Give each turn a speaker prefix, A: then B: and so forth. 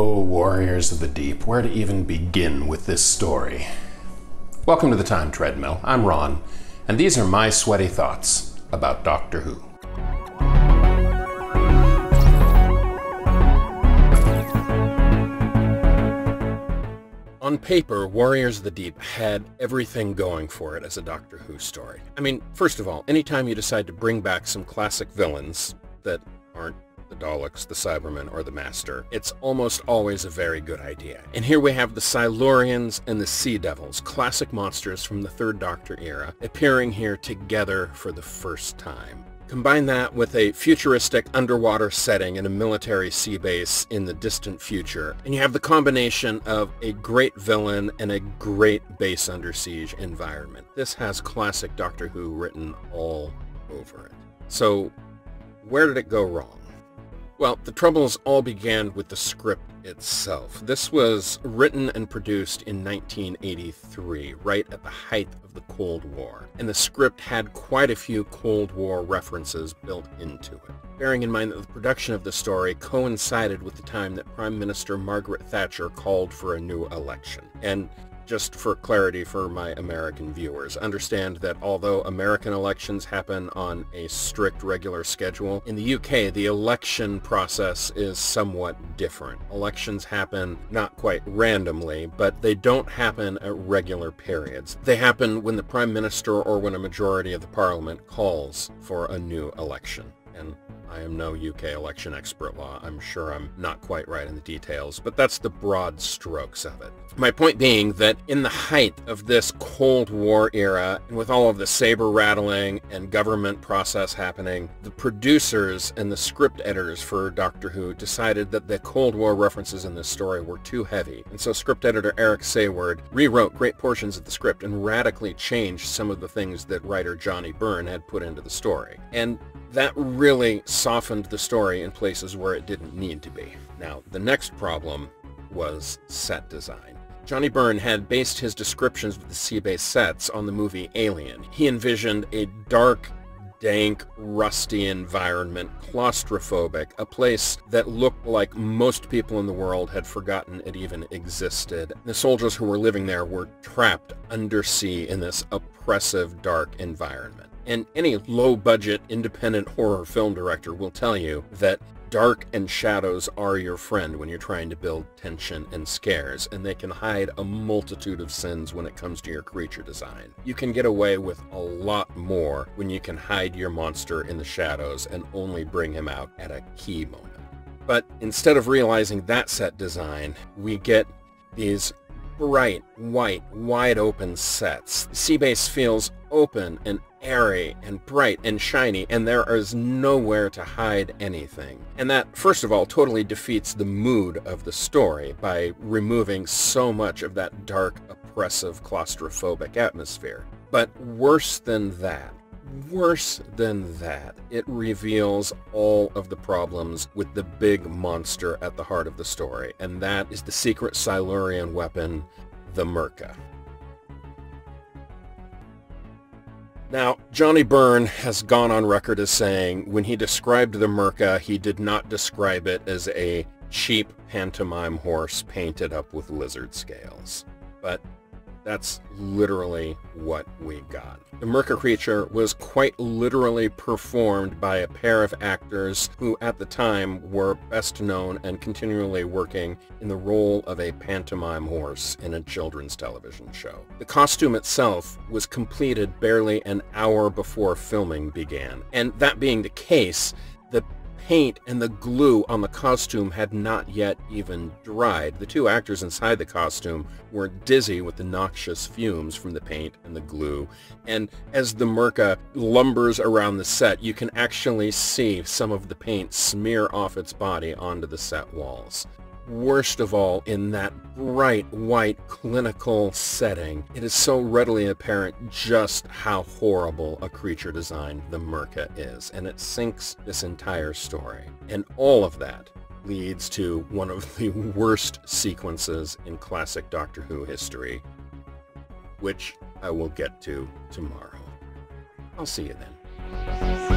A: Oh, Warriors of the Deep, where to even begin with this story? Welcome to the Time Treadmill. I'm Ron, and these are my sweaty thoughts about Doctor Who. On paper, Warriors of the Deep had everything going for it as a Doctor Who story. I mean, first of all, anytime you decide to bring back some classic villains that aren't the Daleks, the Cybermen, or the Master, it's almost always a very good idea. And here we have the Silurians and the Sea Devils, classic monsters from the Third Doctor era, appearing here together for the first time. Combine that with a futuristic underwater setting in a military sea base in the distant future, and you have the combination of a great villain and a great base under siege environment. This has classic Doctor Who written all over it. So, where did it go wrong? Well, the troubles all began with the script itself. This was written and produced in 1983, right at the height of the Cold War, and the script had quite a few Cold War references built into it. Bearing in mind that the production of the story coincided with the time that Prime Minister Margaret Thatcher called for a new election. And just for clarity for my American viewers, understand that although American elections happen on a strict regular schedule, in the UK the election process is somewhat different. Elections happen not quite randomly, but they don't happen at regular periods. They happen when the Prime Minister or when a majority of the Parliament calls for a new election. And I am no UK election expert law. I'm sure I'm not quite right in the details, but that's the broad strokes of it. My point being that in the height of this Cold War era, and with all of the saber rattling and government process happening, the producers and the script editors for Doctor Who decided that the Cold War references in this story were too heavy. And so script editor Eric Saward rewrote great portions of the script and radically changed some of the things that writer Johnny Byrne had put into the story. And that really softened the story in places where it didn't need to be. Now, the next problem was set design. Johnny Byrne had based his descriptions of the sea-based sets on the movie Alien. He envisioned a dark, dank, rusty environment, claustrophobic, a place that looked like most people in the world had forgotten it even existed. The soldiers who were living there were trapped undersea in this oppressive, dark environment. And any low-budget, independent horror film director will tell you that dark and shadows are your friend when you're trying to build tension and scares, and they can hide a multitude of sins when it comes to your creature design. You can get away with a lot more when you can hide your monster in the shadows and only bring him out at a key moment. But instead of realizing that set design, we get these bright, white, wide-open sets. The sea base feels open and airy and bright and shiny, and there is nowhere to hide anything. And that, first of all, totally defeats the mood of the story by removing so much of that dark, oppressive, claustrophobic atmosphere. But worse than that, it reveals all of the problems with the big monster at the heart of the story, and that is the secret Silurian weapon, the Myrka. Now, Johnny Byrne has gone on record as saying when he described the Myrka, he did not describe it as a cheap pantomime horse painted up with lizard scales. But that's literally what we got. The Myrka creature was quite literally performed by a pair of actors who at the time were best known and continually working in the role of a pantomime horse in a children's television show. The costume itself was completed barely an hour before filming began, and that being the case, the paint and the glue on the costume had not yet even dried. The two actors inside the costume were dizzy with the noxious fumes from the paint and the glue, and as the Myrka lumbers around the set, you can actually see some of the paint smear off its body onto the set walls. Worst of all, in that bright, white, clinical setting, it is so readily apparent just how horrible a creature design the Myrka is, and it sinks this entire story. And all of that leads to one of the worst sequences in classic Doctor Who history, which I will get to tomorrow. I'll see you then.